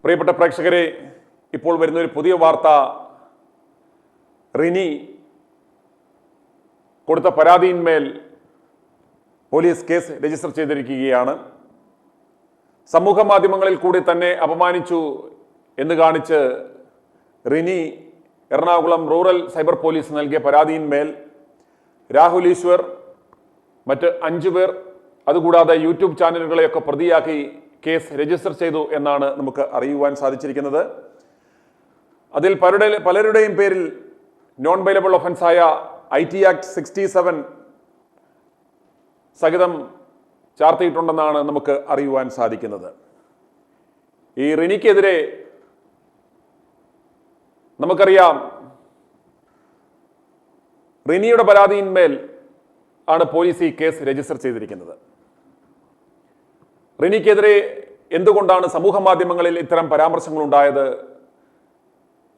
പ്രിയപ്പെട്ട പ്രേക്ഷകരെ, ഇപ്പോൾ വരുന്ന ഒരു പുതിയ വാർത്ത, റിനി കൊടുത്ത പരാതിയിന്മേൽ പോലീസ് കേസ് രജിസ്റ്റർ ചെയ്തിരിക്കുകയാണ്. സമൂഹ മാധ്യമങ്ങളിൽ കൂടി തന്നെ അപമാനിച്ചു എന്ന് കാണിച്ച് Rini Ernakulam rural cyber police നൽകിയ പരാതിയിന്മേൽ രാഹുൽ ഈശ്വർ, മറ്റ് 5 പേർ, അതുകൂടാതെ യൂട്യൂബ് ചാനലുകളെയൊക്കെ പ്രതിയാക്കി കേസ് രജിസ്റ്റർ ചെയ്തു എന്നാണ് നമുക്ക് അറിയുവാൻ സാധിച്ചിരിക്കുന്നത്. അതിൽ പലരുടെയും പേരിൽ നോൺ ബെയിലബിൾ ഒഫൻസായ IT ആക്ട് 67 സഹിതം ചാർത്തിയിട്ടുണ്ടെന്നാണ് നമുക്ക് അറിയുവാൻ സാധിക്കുന്നത്. ഈ റിനിക്കെതിരെ നമുക്കറിയാം, റിനിയുടെ പരാതിയിന്മേൽ ആണ് പോലീസ് ഈ കേസ് രജിസ്റ്റർ ചെയ്തിരിക്കുന്നത്. റിനിക്കെതിരെ എന്തുകൊണ്ടാണ് സമൂഹ മാധ്യമങ്ങളിൽ ഇത്തരം പരാമർശങ്ങൾ ഉണ്ടായത്?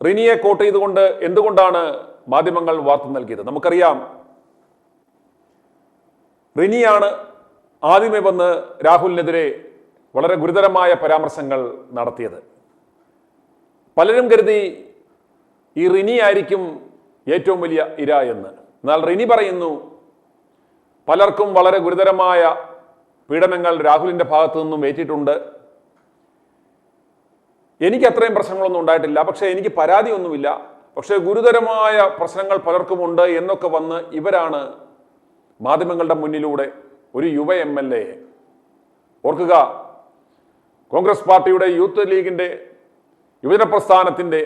റിനിയെ കോട്ട് ചെയ്തുകൊണ്ട് എന്തുകൊണ്ടാണ് മാധ്യമങ്ങൾ വാർത്ത നൽകിയത്? നമുക്കറിയാം, റിനിയാണ് ആദ്യമേ വന്ന് രാഹുലിനെതിരെ വളരെ ഗുരുതരമായ പരാമർശങ്ങൾ നടത്തിയത്. പലരും കരുതി ഈ റിനി ആയിരിക്കും ഏറ്റവും വലിയ ഇര എന്ന്. എന്നാൽ റിനി പറയുന്നു, പലർക്കും വളരെ ഗുരുതരമായ പീഡനങ്ങൾ രാഹുലിന്റെ ഭാഗത്തു നിന്നും ഏറ്റിട്ടുണ്ട്. എനിക്ക് അത്രയും പ്രശ്നങ്ങളൊന്നും ഉണ്ടായിട്ടില്ല, പക്ഷേ എനിക്ക് പരാതിയൊന്നുമില്ല, പക്ഷേ ഗുരുതരമായ പ്രശ്നങ്ങൾ പലർക്കും ഉണ്ട് എന്നൊക്കെ വന്ന് ഇവരാണ് മാധ്യമങ്ങളുടെ മുന്നിലൂടെ ഒരു യുവ MLA, ഓർക്കുക, കോൺഗ്രസ് പാർട്ടിയുടെ യൂത്ത് ലീഗിന്റെ യുവജന പ്രസ്ഥാനത്തിന്റെ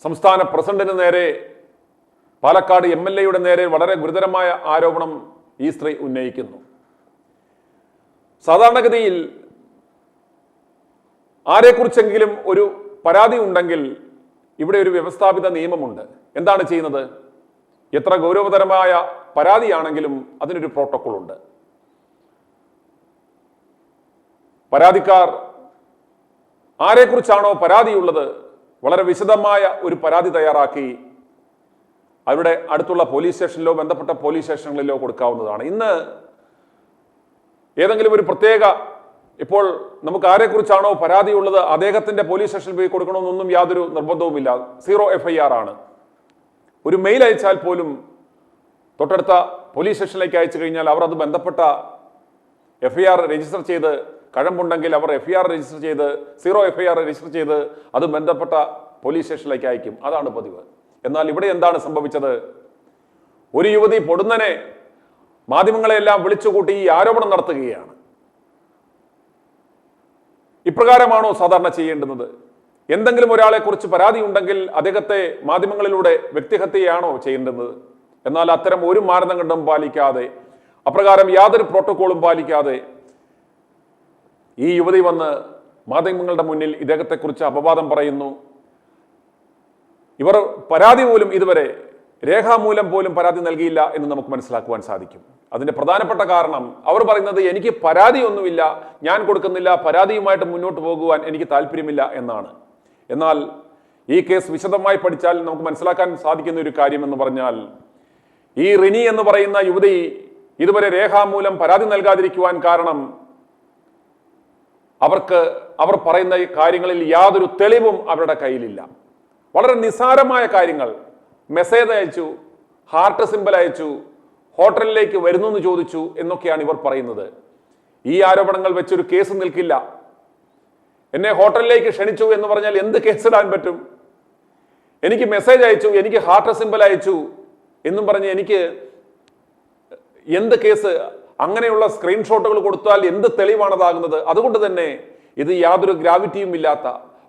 സംസ്ഥാന പ്രസിഡന്റിന് നേരെ, പാലക്കാട് MLA നേരെ വളരെ ഗുരുതരമായ ആരോപണം ഈ സ്ത്രീ ഉന്നയിക്കുന്നു. സാധാരണഗതിയിൽ ആരെക്കുറിച്ചെങ്കിലും ഒരു പരാതി ഉണ്ടെങ്കിൽ ഇവിടെ ഒരു വ്യവസ്ഥാപിത നിയമമുണ്ട്. എന്താണ് ചെയ്യുന്നത്? എത്ര ഗൗരവതരമായ പരാതിയാണെങ്കിലും അതിനൊരു പ്രോട്ടോകോൾ ഉണ്ട്. പരാതിക്കാർ ആരെക്കുറിച്ചാണോ പരാതിയുള്ളത് വളരെ വിശദമായ ഒരു പരാതി തയ്യാറാക്കി അവരുടെ അടുത്തുള്ള പോലീസ് സ്റ്റേഷനിലോ ബന്ധപ്പെട്ട പോലീസ് സ്റ്റേഷനുകളിലോ കൊടുക്കാവുന്നതാണ്. ഇന്ന് ഏതെങ്കിലും ഒരു പ്രത്യേക, ഇപ്പോൾ നമുക്ക് ആരെക്കുറിച്ചാണോ പരാതിയുള്ളത് അദ്ദേഹത്തിന്റെ പോലീസ് സ്റ്റേഷനിൽ പോയി കൊടുക്കണമെന്നൊന്നും യാതൊരു നിർബന്ധവുമില്ല. 0 FIR ആണ്. ഒരു മെയിൽ അയച്ചാൽ പോലും തൊട്ടടുത്ത പോലീസ് സ്റ്റേഷനിലേക്ക് അയച്ചു കഴിഞ്ഞാൽ അവർ അത് ബന്ധപ്പെട്ട FIR രജിസ്റ്റർ ചെയ്ത്, കഴമ്പുണ്ടെങ്കിൽ അവർ FIR രജിസ്റ്റർ ചെയ്ത്, 0 FIR രജിസ്റ്റർ ചെയ്ത് അത് ബന്ധപ്പെട്ട പോലീസ് സ്റ്റേഷനിലേക്ക് അയക്കും. അതാണ് പതിവ്. എന്നാൽ ഇവിടെ എന്താണ് സംഭവിച്ചത്? ഒരു യുവതി പൊടുന്നനെ മാധ്യമങ്ങളെല്ലാം വിളിച്ചുകൂട്ടി ഈ ആരോപണം നടത്തുകയാണ്. ഇപ്രകാരമാണോ സാധാരണ ചെയ്യേണ്ടുന്നത്? എന്തെങ്കിലും ഒരാളെ കുറിച്ച് പരാതി ഉണ്ടെങ്കിൽ അദ്ദേഹത്തെ മാധ്യമങ്ങളിലൂടെ വ്യക്തിഹത്യയാണോ ചെയ്യേണ്ടുന്നത്? എന്നാൽ അത്തരം ഒരു മാനദണ്ഡം പാലിക്കാതെ, അപ്രകാരം യാതൊരു പ്രോട്ടോകോളും പാലിക്കാതെ ഈ യുവതി വന്ന് മാധ്യമങ്ങളുടെ മുന്നിൽ ഇദ്ദേഹത്തെക്കുറിച്ച് അപവാദം പറയുന്നു. ഇവർ പരാതി പോലും ഇതുവരെ രേഖാമൂലം പോലും പരാതി നൽകിയില്ല എന്ന് നമുക്ക് മനസ്സിലാക്കുവാൻ സാധിക്കും. അതിന്റെ പ്രധാനപ്പെട്ട കാരണം അവർ പറയുന്നത്, എനിക്ക് പരാതിയൊന്നുമില്ല, ഞാൻ കൊടുക്കുന്നില്ല, പരാതിയുമായിട്ട് മുന്നോട്ട് പോകുവാൻ എനിക്ക് താല്പര്യമില്ല എന്നാണ്. എന്നാൽ ഈ കേസ് വിശദമായി പഠിച്ചാൽ നമുക്ക് മനസ്സിലാക്കാൻ സാധിക്കുന്ന ഒരു കാര്യം എന്ന് പറഞ്ഞാൽ, ഈ റിനി എന്ന് പറയുന്ന യുവതി ഇതുവരെ രേഖാമൂലം പരാതി നൽകാതിരിക്കുവാൻ കാരണം അവർ പറയുന്ന കാര്യങ്ങളിൽ യാതൊരു തെളിവും അവരുടെ കയ്യിലില്ല. വളരെ നിസ്സാരമായ കാര്യങ്ങൾ, മെസ്സേജ് അയച്ചു, ഹാർട്ട് സിമ്പൽ അയച്ചു, ഹോട്ടലിലേക്ക് വരുന്നു എന്ന് ചോദിച്ചു എന്നൊക്കെയാണ് ഇവർ പറയുന്നത്. ഈ ആരോപണങ്ങൾ വെച്ചൊരു കേസ് നിൽക്കില്ല. എന്നെ ഹോട്ടലിലേക്ക് ക്ഷണിച്ചു എന്ന് പറഞ്ഞാൽ എന്ത് കേസിടാൻ പറ്റും? എനിക്ക് മെസ്സേജ് അയച്ചു, എനിക്ക് ഹാർട്ട് സിമ്പൽ അയച്ചു എന്നും പറഞ്ഞ് എനിക്ക് എന്ത് കേസ്? അങ്ങനെയുള്ള സ്ക്രീൻഷോട്ടുകൾ കൊടുത്താൽ എന്ത് തെളിവാണതാകുന്നത്? അതുകൊണ്ട് തന്നെ ഇത് യാതൊരു ഗ്രാവിറ്റിയും ഇല്ലാത്ത,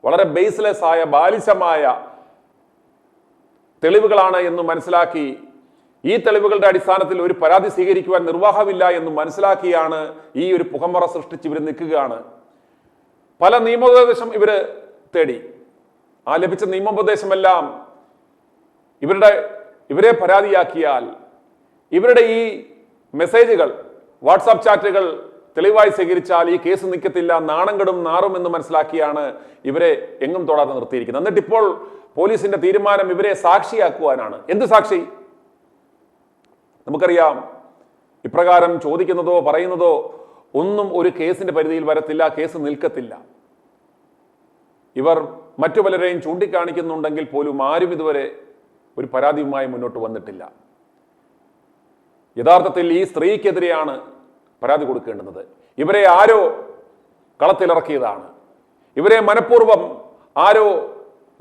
വളരെ ബേസ്ലെസ് ആയ, ബാലിശമായ തെളിവുകളാണ് എന്ന് മനസ്സിലാക്കി, ഈ തെളിവുകളുടെ അടിസ്ഥാനത്തിൽ ഒരു പരാതി സ്വീകരിക്കുവാൻ നിർവാഹമില്ല എന്ന് മനസ്സിലാക്കിയാണ് ഈ ഒരു പുകമറ സൃഷ്ടിച്ച് ഇവർ നിൽക്കുകയാണ്. പല നിയമോപദേശം ഇവര് തേടി. ആ ലഭിച്ച നിയമോപദേശമെല്ലാം ഇവരെ പരാതിയാക്കിയാൽ, ഇവരുടെ ഈ മെസ്സേജുകൾ, വാട്സാപ്പ് ചാറ്റുകൾ തെളിവായി സ്വീകരിച്ചാൽ ഈ കേസ് നിൽക്കത്തില്ല, നാണം കെടും നാറും എന്ന് മനസ്സിലാക്കിയാണ് ഇവരെ എങ്ങും തൊടാതെ നിർത്തിയിരിക്കുന്നത്. എന്നിട്ട് ഇപ്പോൾ പോലീസിന്റെ തീരുമാനം ഇവരെ സാക്ഷിയാക്കുവാനാണ്. എന്ത് സാക്ഷി? നമുക്കറിയാം, ഇപ്രകാരം ചോദിക്കുന്നതോ പറയുന്നതോ ഒന്നും ഒരു കേസിന്റെ പരിധിയിൽ വരത്തില്ല, കേസ് നിൽക്കത്തില്ല. ഇവർ മറ്റു പലരെയും ചൂണ്ടിക്കാണിക്കുന്നുണ്ടെങ്കിൽ പോലും ആരും ഇതുവരെ ഒരു പരാതിയുമായി മുന്നോട്ട് വന്നിട്ടില്ല. യഥാർത്ഥത്തിൽ ഈ സ്ത്രീക്കെതിരെയാണ് പരാതി കൊടുക്കേണ്ടുന്നത്. ഇവരെ ആരോ കളത്തിലിറക്കിയതാണ്. ഇവരെ മനഃപൂർവ്വം ആരോ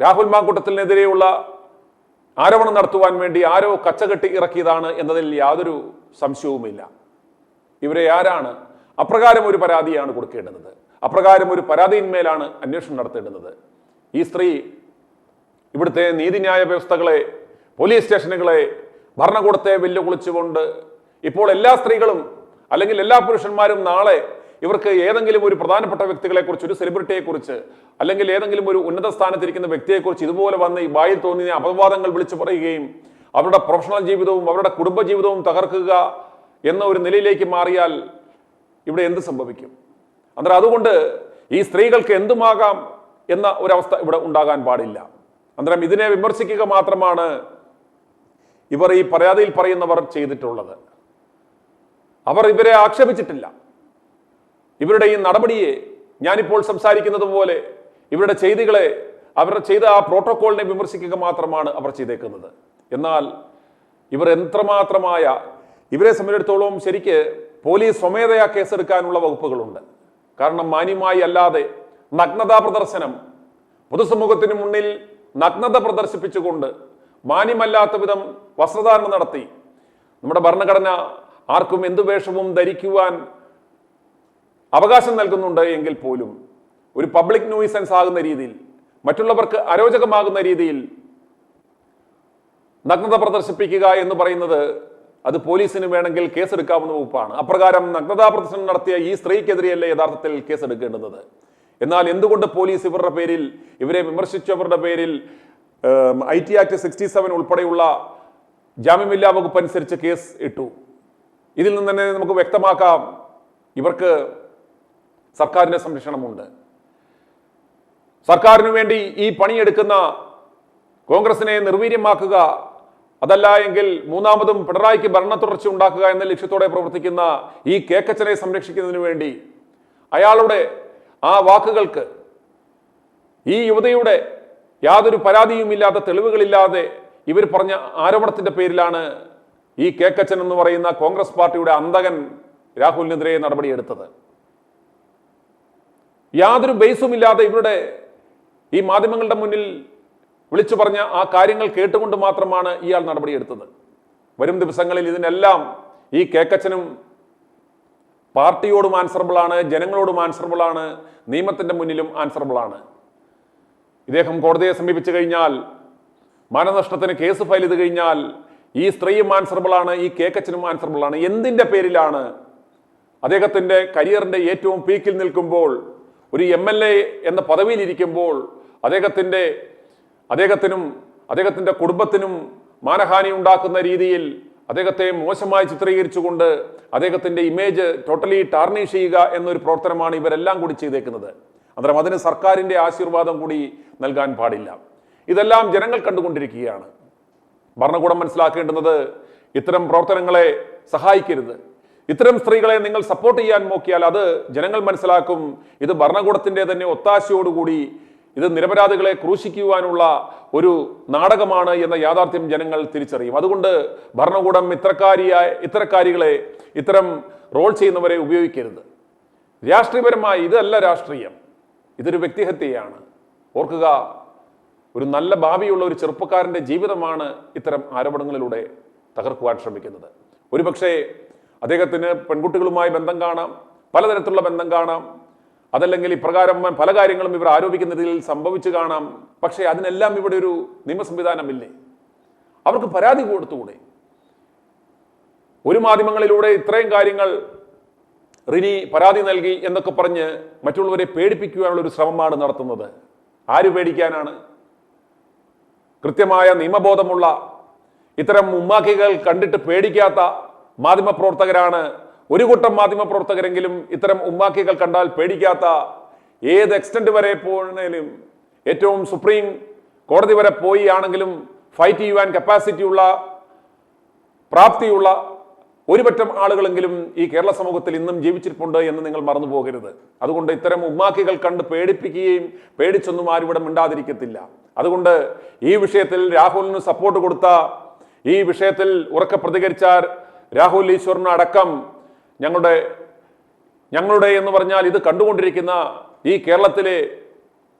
രാഹുൽ മാങ്കൂട്ടത്തിനെതിരെയുള്ള ആരോപണം നടത്തുവാൻ വേണ്ടി ആരോ കച്ചകെട്ടി ഇറക്കിയതാണ് എന്നതിൽ യാതൊരു സംശയവുമില്ല. ഇവരെ ആരാണ്? അപ്രകാരം ഒരു പരാതിയാണ് കൊടുക്കേണ്ടത്. അപ്രകാരം ഒരു പരാതിയിന്മേലാണ് അന്വേഷണം നടത്തേണ്ടുന്നത്. ഈ സ്ത്രീ ഇവിടുത്തെ നീതിന്യായ വ്യവസ്ഥകളെ, പോലീസ് സ്റ്റേഷനുകളെ, ഭരണകൂടത്തെ വെല്ലുവിളിച്ചുകൊണ്ട് ഇപ്പോൾ എല്ലാ സ്ത്രീകളും അല്ലെങ്കിൽ എല്ലാ പുരുഷന്മാരും നാളെ ഇവർക്ക് ഏതെങ്കിലും ഒരു പ്രധാനപ്പെട്ട വ്യക്തികളെക്കുറിച്ച്, ഒരു സെലിബ്രിറ്റിയെക്കുറിച്ച്, അല്ലെങ്കിൽ ഏതെങ്കിലും ഒരു ഉന്നത സ്ഥാനത്തിരിക്കുന്ന വ്യക്തിയെക്കുറിച്ച് ഇതുപോലെ വന്ന് ഈ വായിൽ തോന്നിയ അപവാദങ്ങൾ വിളിച്ചു പറയുകയും അവരുടെ പ്രൊഫഷണൽ ജീവിതവും അവരുടെ കുടുംബജീവിതവും തകർക്കുക എന്ന ഒരു നിലയിലേക്ക് മാറിയാൽ ഇവിടെ എന്ത് സംഭവിക്കും? അന്നേരം അതുകൊണ്ട് ഈ സ്ത്രീകൾക്ക് എന്തുമാകാം എന്ന ഒരവസ്ഥ ഇവിടെ ഉണ്ടാകാൻ പാടില്ല. അന്നേരം ഇതിനെ വിമർശിക്കുക മാത്രമാണ് ഇവർ ഈ പരാതിയിൽ പറയുന്നവർ ചെയ്തിട്ടുള്ളത്. അവർ ഇവരെ ആക്ഷേപിച്ചിട്ടില്ല. ഇവരുടെ ഈ നടപടിയെ, ഞാനിപ്പോൾ സംസാരിക്കുന്നത് പോലെ ഇവരുടെ ചെയ്തികളെ, അവരുടെ ചെയ്ത ആ പ്രോട്ടോക്കോളിനെ വിമർശിക്കുക മാത്രമാണ് അവർ ചെയ്തേക്കുന്നത്. എന്നാൽ ഇവർ എത്രമാത്രമായ, ഇവരെ സംബന്ധിച്ചിടത്തോളം ശരിക്ക് പോലീസ് സ്വമേധയാ കേസെടുക്കാനുള്ള വകുപ്പുകളുണ്ട്. കാരണം മാന്യമായി അല്ലാതെ നഗ്നതാ പ്രദർശനം, പൊതുസമൂഹത്തിന് മുന്നിൽ നഗ്നത പ്രദർശിപ്പിച്ചുകൊണ്ട് മാന്യമല്ലാത്ത വിധം വസ്ത്രധാരണം നടത്തി, നമ്മുടെ ഭരണഘടന ആർക്കും എന്തു വേഷവും ധരിക്കുവാൻ അവകാശം നൽകുന്നുണ്ട് എങ്കിൽ പോലും ഒരു പബ്ലിക് ന്യൂയിസൻസ് ആകുന്ന രീതിയിൽ, മറ്റുള്ളവർക്ക് അരോചകമാകുന്ന രീതിയിൽ നഗ്നത പ്രദർശിപ്പിക്കുക എന്ന് പറയുന്നത് അത് പോലീസിന് വേണമെങ്കിൽ കേസെടുക്കാവുന്ന വകുപ്പാണ്. അപ്രകാരം നഗ്നതാ പ്രദർശനം നടത്തിയ ഈ സ്ത്രീക്കെതിരെയല്ലേ യഥാർത്ഥത്തിൽ കേസെടുക്കേണ്ടുന്നത്. എന്നാൽ എന്തുകൊണ്ട് പോലീസ് ഇവരുടെ പേരിൽ, ഇവരെ വിമർശിച്ചവരുടെ പേരിൽ IT ആക്ട് 67 ഉൾപ്പെടെയുള്ള ജാമ്യമില്ലാ വകുപ്പ് അനുസരിച്ച് കേസ് ഇട്ടു? ഇതിൽ നിന്ന് തന്നെ നമുക്ക് വ്യക്തമാക്കാം, ഇവർക്ക് സർക്കാരിന്റെ സംരക്ഷണമുണ്ട്. സർക്കാരിനു വേണ്ടി ഈ പണിയെടുക്കുന്ന കോൺഗ്രസിനെ നിർവീര്യമാക്കുക, അതല്ല എങ്കിൽ മൂന്നാമതും പിണറായിക്ക് ഭരണ തുടർച്ച ഉണ്ടാക്കുക എന്ന ലക്ഷ്യത്തോടെ പ്രവർത്തിക്കുന്ന ഈ കേക്കച്ചനെ സംരക്ഷിക്കുന്നതിന് വേണ്ടി അയാളുടെ ആ വാക്കുകൾക്ക്, ഈ യുവതയുടെ യാതൊരു പരാതിയുമില്ലാത്ത, തെളിവുകളില്ലാതെ ഇവർ പറഞ്ഞ ആരോപണത്തിന്റെ പേരിലാണ് ഈ കേക്കച്ചൻ എന്ന് പറയുന്ന കോൺഗ്രസ് പാർട്ടിയുടെ അന്തകൻ രാഹുലിനെതിരെ നടപടിയെടുത്തത്. യാതൊരു ബേസുമില്ലാതെ ഇവരുടെ ഈ മാധ്യമങ്ങളുടെ മുന്നിൽ വിളിച്ചു പറഞ്ഞ ആ കാര്യങ്ങൾ കേട്ടുകൊണ്ട് മാത്രമാണ് ഇയാൾ നടപടിയെടുത്തത്. വരും ദിവസങ്ങളിൽ ഇതിനെല്ലാം ഈ കേക്കച്ചനും പാർട്ടിയോടും ആൻസറബിളാണ്, ജനങ്ങളോടും ആൻസറബിളാണ്, നിയമത്തിന്റെ മുന്നിലും ആൻസറബിളാണ്. ഇദ്ദേഹം കോടതിയെ സമീപിച്ചു കഴിഞ്ഞാൽ, മാനനഷ്ടത്തിന് കേസ് ഫയൽ ചെയ്ത് കഴിഞ്ഞാൽ ഈ സ്ത്രീയും ആൻസറബിളാണ്, ഈ കേക്കച്ചനും ആൻസറബിളാണ്. എന്തിന്റെ പേരിലാണ് അദ്ദേഹത്തിന്റെ കരിയറിന്റെ ഏറ്റവും പീക്കിൽ നിൽക്കുമ്പോൾ, ഒരു MLA എന്ന പദവിയിൽ ഇരിക്കുമ്പോൾ അദ്ദേഹത്തിനും അദ്ദേഹത്തിന്റെ കുടുംബത്തിനും മാനഹാനി ഉണ്ടാക്കുന്ന രീതിയിൽ അദ്ദേഹത്തെ മോശമായി ചിത്രീകരിച്ചുകൊണ്ട് അദ്ദേഹത്തിന്റെ ഇമേജ് ടോട്ടലി ടാർണിഷ് ചെയ്യുക എന്നൊരു പ്രവർത്തനമാണ് ഇവരെല്ലാം കൂടി ചെയ്തേക്കുന്നത്. അന്നേരം അതിന് സർക്കാരിന്റെ ആശീർവാദം കൂടി നൽകാൻ പാടില്ല. ഇതെല്ലാം ജനങ്ങൾ കണ്ടുകൊണ്ടിരിക്കുകയാണ്. ഭരണകൂടം മനസ്സിലാക്കേണ്ടുന്നത് ഇത്തരം പ്രവർത്തനങ്ങളെ സഹായിക്കരുത്. ഇത്തരം സ്ത്രീകളെ നിങ്ങൾ സപ്പോർട്ട് ചെയ്യാൻ നോക്കിയാൽ അത് ജനങ്ങൾ മനസ്സിലാക്കും ഇത് ഭരണകൂടത്തിന്റെ തന്നെ ഒത്താശയോടുകൂടി ഇത് നിരപരാധികളെ ക്രൂശിക്കുവാനുള്ള ഒരു നാടകമാണ് എന്ന യാഥാർത്ഥ്യം ജനങ്ങൾ തിരിച്ചറിയും. അതുകൊണ്ട് ഭരണകൂടം ഇത്തരക്കാരികളെ, ഇത്തരം റോൾ ചെയ്യുന്നവരെ ഉപയോഗിക്കരുത്. രാഷ്ട്രീയപരമായി ഇതല്ല രാഷ്ട്രീയം, ഇതൊരു വ്യക്തിഹത്യയാണ്. ഓർക്കുക, ഒരു നല്ല ഭാവിയുള്ള ഒരു ചെറുപ്പക്കാരന്റെ ജീവിതമാണ് ഇത്തരം ആരോപണങ്ങളിലൂടെ തകർക്കുവാൻ ശ്രമിക്കുന്നത്. ഒരുപക്ഷെ അദ്ദേഹത്തിന് പെൺകുട്ടികളുമായി ബന്ധം കാണാം, പലതരത്തിലുള്ള ബന്ധം കാണാം, അതല്ലെങ്കിൽ ഇപ്രകാരം പല കാര്യങ്ങളും ഇവർ ആരോപിക്കുന്നതിൽ സംഭവിച്ചു കാണാം. പക്ഷേ അതിനെല്ലാം ഇവിടെ ഒരു നിയമ സംവിധാനമില്ലേ? അവർക്ക് പരാതി കൊടുത്തുകൂടെ? ഒരു മാധ്യമങ്ങളിലൂടെ ഇത്രയും കാര്യങ്ങൾ റിനി പരാതി നൽകി എന്നൊക്കെ പറഞ്ഞ് മറ്റുള്ളവരെ പേടിപ്പിക്കുവാനുള്ള ഒരു ശ്രമമാണ് നടത്തുന്നത്. ആര് പേടിക്കാനാണ്? കൃത്യമായ നിയമബോധമുള്ള, ഇത്തരം ഉമ്മാക്കികൾ കണ്ടിട്ട് പേടിക്കാത്ത മാധ്യമപ്രവർത്തകരാണ് ഒരു കൂട്ടം മാധ്യമപ്രവർത്തകരെങ്കിലും. ഇത്തരം ഉമ്മാക്കികൾ കണ്ടാൽ പേടിക്കാത്ത, ഏത് എക്സ്റ്റന്റ് വരെ പോയാലും, ഏറ്റവും സുപ്രീം കോടതി വരെ പോയി ആണെങ്കിലും ഫൈറ്റ് ചെയ്യുവാൻ കപ്പാസിറ്റിയുള്ള, പ്രാപ്തിയുള്ള ഒരുപറ്റം ആളുകളെങ്കിലും ഈ കേരള സമൂഹത്തിൽ ഇന്നും ജീവിച്ചിരിപ്പുണ്ട് എന്ന് നിങ്ങൾ മറന്നു പോകരുത്. അതുകൊണ്ട് ഇത്തരം ഉമ്മാക്കികൾ കണ്ട് പേടിപ്പിക്കുകയും പേടിച്ചൊന്നും ആരും ഇവിടെ മിണ്ടാതിരിക്കത്തില്ല. അതുകൊണ്ട് ഈ വിഷയത്തിൽ രാഹുലിന് സപ്പോർട്ട് കൊടുത്ത, ഈ വിഷയത്തിൽ ഉറക്കെ പ്രതികരിച്ച രാഹുൽ ഈശ്വറിന് അടക്കം ഞങ്ങളുടെ എന്ന് പറഞ്ഞാൽ ഇത് കണ്ടുകൊണ്ടിരിക്കുന്ന ഈ കേരളത്തിലെ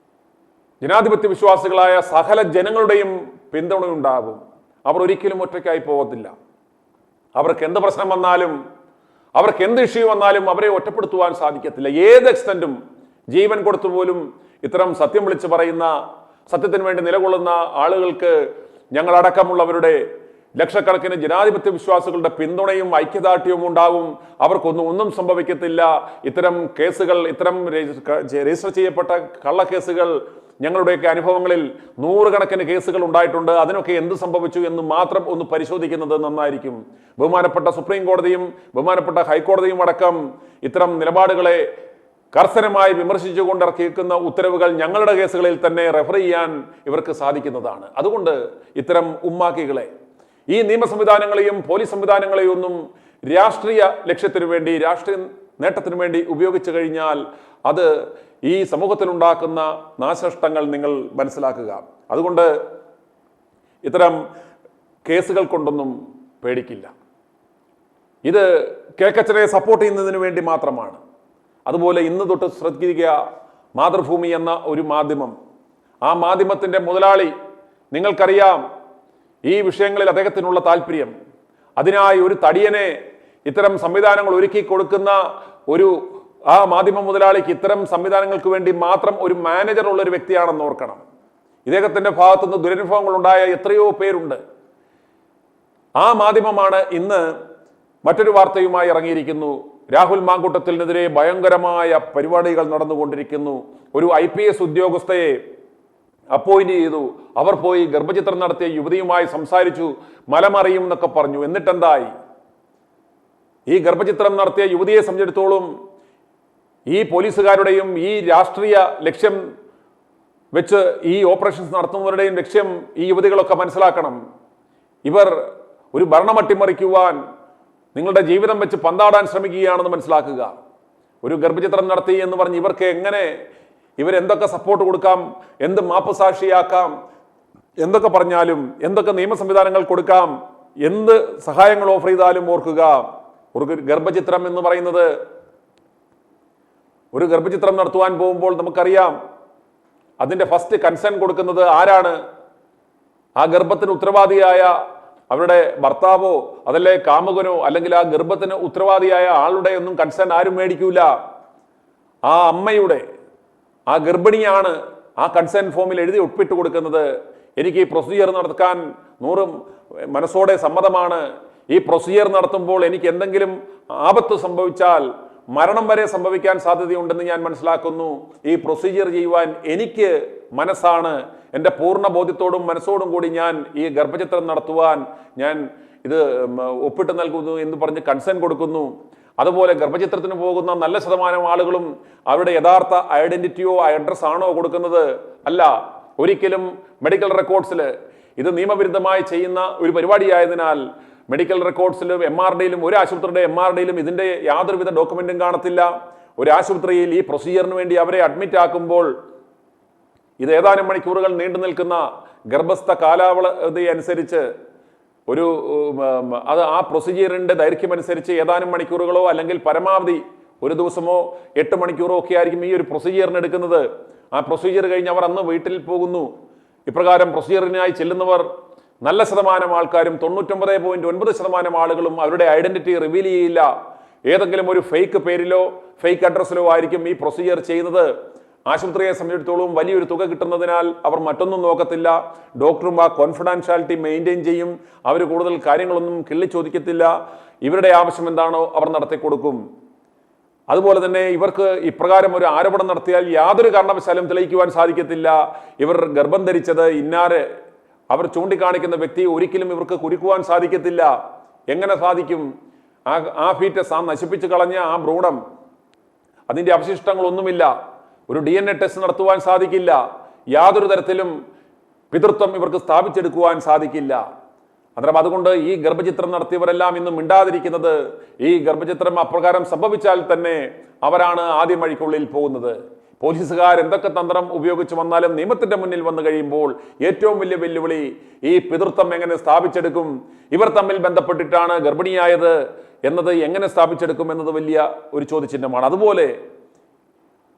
ജനാധിപത്യ വിശ്വാസികളായ സകല ജനങ്ങളുടെയും പിന്തുണയുണ്ടാകും. അവർ ഒരിക്കലും ഒറ്റയ്ക്കായി പോകത്തില്ല. അവർക്ക് എന്ത് പ്രശ്നം വന്നാലും, അവർക്ക് എന്ത് ഇഷ്യൂ വന്നാലും അവരെ ഒറ്റപ്പെടുത്തുവാൻ സാധിക്കത്തില്ല. ഏത് എക്സ്റ്റൻറ്റും ജീവൻ കൊടുത്തു പോലും ഇത്തരം സത്യം വിളിച്ചു പറയുന്ന, സത്യത്തിന് വേണ്ടി നിലകൊള്ളുന്ന ആളുകൾക്ക് ഞങ്ങളടക്കമുള്ളവരുടെ ലക്ഷക്കണക്കിന് ജനാധിപത്യ വിശ്വാസികളുടെ പിന്തുണയും ഐക്യദാർഢ്യവും ഉണ്ടാവും. ഒന്നും സംഭവിക്കത്തില്ല. ഇത്തരം കേസുകൾ, ഇത്തരം രജിസ്റ്റർ ചെയ്യപ്പെട്ട കള്ളക്കേസുകൾ, ഞങ്ങളുടെയൊക്കെ അനുഭവങ്ങളിൽ നൂറുകണക്കിന് കേസുകൾ ഉണ്ടായിട്ടുണ്ട്. അതിനൊക്കെ എന്ത് സംഭവിച്ചു എന്ന് മാത്രം ഒന്ന് പരിശോധിക്കുന്നത് നന്നായിരിക്കും. ബഹുമാനപ്പെട്ട സുപ്രീം കോടതിയും ബഹുമാനപ്പെട്ട ഹൈക്കോടതിയും അടക്കം ഇത്തരം നിലപാടുകളെ കർശനമായി വിമർശിച്ചുകൊണ്ട് ഇറക്കിയിരിക്കുന്ന ഉത്തരവുകൾ ഞങ്ങളുടെ കേസുകളിൽ തന്നെ റെഫർ ചെയ്യാൻ ഇവർക്ക് സാധിക്കുന്നതാണ്. അതുകൊണ്ട് ഇത്തരം ഉമ്മാക്കികളെ, ഈ നിയമ സംവിധാനങ്ങളെയും പോലീസ് സംവിധാനങ്ങളെയും ഒന്നും രാഷ്ട്രീയ ലക്ഷ്യത്തിനു വേണ്ടി, രാഷ്ട്രീയ നേട്ടത്തിനു വേണ്ടി ഉപയോഗിച്ചു കഴിഞ്ഞാൽ അത് ഈ സമൂഹത്തിൽ ഉണ്ടാക്കുന്ന നാശനഷ്ടങ്ങൾ നിങ്ങൾ മനസ്സിലാക്കുക. അതുകൊണ്ട് ഇത്തരം കേസുകൾ കൊണ്ടൊന്നും പേടിക്കില്ല. ഇത് കേക്കച്ചനെ സപ്പോർട്ട് ചെയ്യുന്നതിന് വേണ്ടി മാത്രമാണ്. അതുപോലെ ഇന്ന് തൊട്ട് ശ്രദ്ധിക്കുക, മാതൃഭൂമി എന്ന ഒരു മാധ്യമം, ആ മാധ്യമത്തിൻ്റെ മുതലാളി, നിങ്ങൾക്കറിയാം ഈ വിഷയങ്ങളിൽ അദ്ദേഹത്തിനുള്ള താല്പര്യം. അതിനായി ഒരു തടിയനെ ഇത്തരം സംവിധാനങ്ങൾ ഒരുക്കി കൊടുക്കുന്ന ആ മാധ്യമ മുതലാളിക്ക് ഇത്തരം സംവിധാനങ്ങൾക്ക് വേണ്ടി മാത്രം ഒരു മാനേജർ ഉള്ള ഒരു വ്യക്തിയാണെന്ന് ഓർക്കണം. ഇദ്ദേഹത്തിന്റെ ഭാഗത്തുനിന്ന് ദുരനുഭവങ്ങൾ ഉണ്ടായ എത്രയോ പേരുണ്ട്. ആ മാധ്യമമാണ് ഇന്ന് മറ്റൊരു വാർത്തയുമായി ഇറങ്ങിയിരിക്കുന്നു. രാഹുൽ മാങ്കൂട്ടത്തിനെതിരെ ഭയങ്കരമായ പരിപാടികൾ നടന്നുകൊണ്ടിരിക്കുന്നു. ഒരു IPS ഉദ്യോഗസ്ഥയെ അപ്പോയിന്റ് ചെയ്തു. അവർ പോയി ഗർഭചിത്രം നടത്തിയ യുവതിയുമായി സംസാരിച്ചു, മലമറിയും എന്നൊക്കെ പറഞ്ഞു. എന്നിട്ടെന്തായി? ഈ ഗർഭചിത്രം നടത്തിയ യുവതിയെ സംബന്ധിച്ചിടത്തോളം ഈ പോലീസുകാരുടെയും ഈ രാഷ്ട്രീയ ലക്ഷ്യം വെച്ച് ഈ ഓപ്പറേഷൻസ് നടത്തുന്നവരുടെയും ലക്ഷ്യം ഈ യുവതികളൊക്കെ മനസ്സിലാക്കണം. ഇവർ ഒരു ഭരണം അട്ടിമറിക്കുവാൻ, നിങ്ങളുടെ ജീവിതം വെച്ച് പന്താടാൻ ശ്രമിക്കുകയാണെന്ന് മനസ്സിലാക്കുക. ഒരു ഗർഭചിത്രം നടത്തി എന്ന് പറഞ്ഞ് ഇവരെന്തൊക്കെ സപ്പോർട്ട് കൊടുക്കാം, എന്ത് മാപ്പ് സാക്ഷിയാക്കാം, എന്തൊക്കെ പറഞ്ഞാലും, എന്തൊക്കെ നിയമ സംവിധാനങ്ങൾ കൊടുക്കാം, എന്ത് സഹായങ്ങൾ ഓഫർ ചെയ്താലും ഓർക്കുക, ഒരു ഗർഭചിത്രം എന്ന് പറയുന്നത്, ഒരു ഗർഭചിത്രം നടത്തുവാൻ പോകുമ്പോൾ നമുക്കറിയാം അതിൻ്റെ ഫസ്റ്റ് കൺസേൺ കൊടുക്കുന്നത് ആരാണ്? ആ ഗർഭത്തിന് ഉത്തരവാദിയായ അവരുടെ ഭർത്താവോ അതല്ലേ കാമുകനോ, അല്ലെങ്കിൽ ആ ഗർഭത്തിന് ഉത്തരവാദിയായ ആളുടെ ഒന്നും കൺസേൺ ആരും മേടിക്കൂല. ആ അമ്മയുടെ, ആ ഗർഭിണിയാണ് ആ കൺസേൺ ഫോമിൽ എഴുതി ഒപ്പിട്ട് കൊടുക്കുന്നത്. എനിക്ക് ഈ പ്രൊസീജിയർ നടത്താൻ 100 മനസ്സോടെ സമ്മതമാണ്. ഈ പ്രൊസീജിയർ നടത്തുമ്പോൾ എനിക്ക് എന്തെങ്കിലും ആപത്ത് സംഭവിച്ചാൽ, മരണം വരെ സംഭവിക്കാൻ സാധ്യതയുണ്ടെന്ന് ഞാൻ മനസ്സിലാക്കുന്നു. ഈ പ്രൊസീജിയർ ചെയ്യുവാൻ എനിക്ക് മനസ്സാണ്. എൻ്റെ പൂർണ്ണ ബോധ്യത്തോടും മനസ്സോടും കൂടി ഞാൻ ഈ ഗർഭചിത്രം നടത്തുവാൻ ഞാൻ ഇത് ഒപ്പിട്ട് നൽകുന്നു എന്ന് പറഞ്ഞ് കൺസേൺ കൊടുക്കുന്നു. അതുപോലെ ഗർഭചിത്രത്തിന് പോകുന്ന നല്ല ശതമാനം ആളുകളും അവരുടെ യഥാർത്ഥ ഐഡന്റിറ്റിയോ അഡ്രസ് ആണോ കൊടുക്കുന്നത്? അല്ല. ഒരിക്കലും മെഡിക്കൽ റെക്കോർഡ്സിൽ ഇത് നിയമവിരുദ്ധമായി ചെയ്യുന്ന ഒരു പരിപാടിയായതിനാൽ മെഡിക്കൽ റെക്കോർഡ്സിലും MRDയിലും, ഒരു ആശുപത്രിയുടെ MRDയിലും ഇതിൻ്റെ യാതൊരുവിധ ഡോക്യുമെന്റും കാണത്തില്ല. ഒരു ആശുപത്രിയിൽ ഈ പ്രൊസീജിയറിന് വേണ്ടി അവരെ അഡ്മിറ്റ് ആക്കുമ്പോൾ ഇത് ഏതാനും മണിക്കൂറുകൾ നീണ്ടു നിൽക്കുന്ന ഗർഭസ്ഥ കാലാവധി അനുസരിച്ച് ആ പ്രൊസീജിയറിന്റെ ദൈർഘ്യം അനുസരിച്ച് ഏതാനും മണിക്കൂറുകളോ അല്ലെങ്കിൽ പരമാവധി ഒരു ദിവസമോ 8 മണിക്കൂറോ ഒക്കെ ആയിരിക്കും ഈ ഒരു പ്രൊസീജിയറിന് എടുക്കുന്നത്. ആ പ്രൊസീജിയർ കഴിഞ്ഞ് അവർ അന്ന് വീട്ടിൽ പോകുന്നു. ഇപ്രകാരം പ്രൊസീജിയറിനായി ചെല്ലുന്നവർ നല്ല ശതമാനം ആൾക്കാരും 99.9% ആളുകളും അവരുടെ ഐഡന്റിറ്റി റിവീൽ ചെയ്യില്ല. ഏതെങ്കിലും ഒരു ഫേക്ക് പേരിലോ ഫേക്ക് അഡ്രസ്സിലോ ആയിരിക്കും ഈ പ്രൊസീജിയർ ചെയ്യുന്നത്. ആശുപത്രിയെ സംബന്ധിച്ചിടത്തോളം വലിയൊരു തുക കിട്ടുന്നതിനാൽ അവർ മറ്റൊന്നും നോക്കത്തില്ല. ഡോക്ടറും ആ കോൺഫിഡൻഷ്യാലിറ്റി മെയിൻറ്റെയിൻ ചെയ്യും. അവർ കൂടുതൽ കാര്യങ്ങളൊന്നും ചോദിക്കത്തില്ല. ഇവരുടെ ആവശ്യം എന്താണോ അവർ നടത്തി കൊടുക്കും. അതുപോലെ തന്നെ ഇവർക്ക് ഇപ്രകാരം ഒരു ആരോപണം നടത്തിയാൽ യാതൊരു കാരണവശാലും തെളിയിക്കുവാൻ സാധിക്കത്തില്ല. ഇവർ ഗർഭം ധരിച്ചത് ഇന്നാര് അവർ ചൂണ്ടിക്കാണിക്കുന്ന വ്യക്തി ഒരിക്കലും ഇവർക്ക് കുരുക്കുവാൻ സാധിക്കത്തില്ല. എങ്ങനെ സാധിക്കും? ആ ഫീറ്റസ്, ആ നശിപ്പിച്ചു കളഞ്ഞ ആ ഭ്രൂണം, അതിൻ്റെ അവശിഷ്ടങ്ങളൊന്നുമില്ല. ഒരു DNA ടെസ്റ്റ് നടത്തുവാൻ സാധിക്കില്ല. യാതൊരു തരത്തിലും പിതൃത്വം ഇവർക്ക് സ്ഥാപിച്ചെടുക്കുവാൻ സാധിക്കില്ല. അന്നേരം അതുകൊണ്ട് ഈ ഗർഭചിത്രം നടത്തിയവരെല്ലാം ഇന്ന് മിണ്ടാതിരിക്കുന്നത് ഈ ഗർഭചിത്രം അപ്രകാരം സംഭവിച്ചാൽ തന്നെ അവരാണ് ആദ്യം വഴിക്കുള്ളിൽ പോകുന്നത്. പോലീസുകാർ എന്തൊക്കെ തന്ത്രം ഉപയോഗിച്ച് വന്നാലും നിയമത്തിന്റെ മുന്നിൽ വന്നു കഴിയുമ്പോൾ ഏറ്റവും വലിയ വെല്ലുവിളി ഈ പിതൃത്വം എങ്ങനെ സ്ഥാപിച്ചെടുക്കും, ഇവർ തമ്മിൽ ബന്ധപ്പെട്ടിട്ടാണ് ഗർഭിണിയായത് എന്നത് എങ്ങനെ സ്ഥാപിച്ചെടുക്കും എന്നത് വലിയ ഒരു ചോദ്യചിഹ്നമാണ്. അതുപോലെ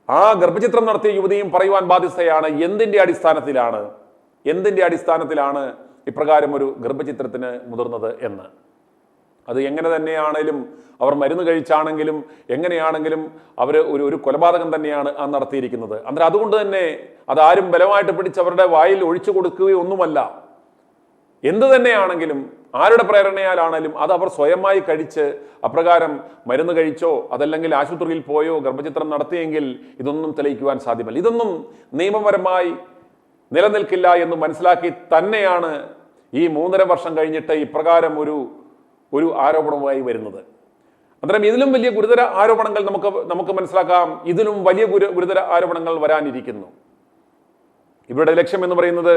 ആ ഗർഭചിത്രം നടത്തിയ യുവതിയും പറയുവാൻ ബാധ്യസ്ഥയാണ് എന്തിന്റെ അടിസ്ഥാനത്തിലാണ് ഇപ്രകാരം ഒരു ഗർഭചിത്രത്തിന് മുതിർന്നത് എന്ന്. അത് എങ്ങനെ തന്നെയാണെങ്കിലും അവർ മരുന്ന് കഴിച്ചാണെങ്കിലും എങ്ങനെയാണെങ്കിലും അവർ ഒരു കൊലപാതകം തന്നെയാണ് ആ നടത്തിയിരിക്കുന്നത്. അന്നേരം അതുകൊണ്ട് തന്നെ അതാരും ബലമായിട്ട് പിടിച്ച് അവരുടെ വായിൽ ഒഴിച്ചു കൊടുക്കുകയൊന്നുമല്ല. എന്ത് തന്നെയാണെങ്കിലും ആരുടെ പ്രേരണയാലാണെങ്കിലും അത് അവർ സ്വയമായി കഴിച്ച് അപ്രകാരം മരുന്ന് കഴിച്ചോ അതല്ലെങ്കിൽ ആശുപത്രിയിൽ പോയോ ഗർഭചിത്രം നടത്തിയെങ്കിൽ ഇതൊന്നും തെളിയിക്കുവാൻ സാധ്യമല്ല. ഇതൊന്നും നിയമപരമായി നിലനിൽക്കില്ല എന്ന് മനസ്സിലാക്കി തന്നെയാണ് ഈ 3.5 വർഷം കഴിഞ്ഞിട്ട് ഇപ്രകാരം ഒരു ആരോപണവുമായി വരുന്നത്. അന്നേരം ഇതിലും വലിയ ഗുരുതര ആരോപണങ്ങൾ നമുക്ക് മനസ്സിലാക്കാം. ഇതിലും വലിയ ഗുരുതര ആരോപണങ്ങൾ വരാനിരിക്കുന്നു. ഇവരുടെ ലക്ഷ്യം എന്ന് പറയുന്നത്,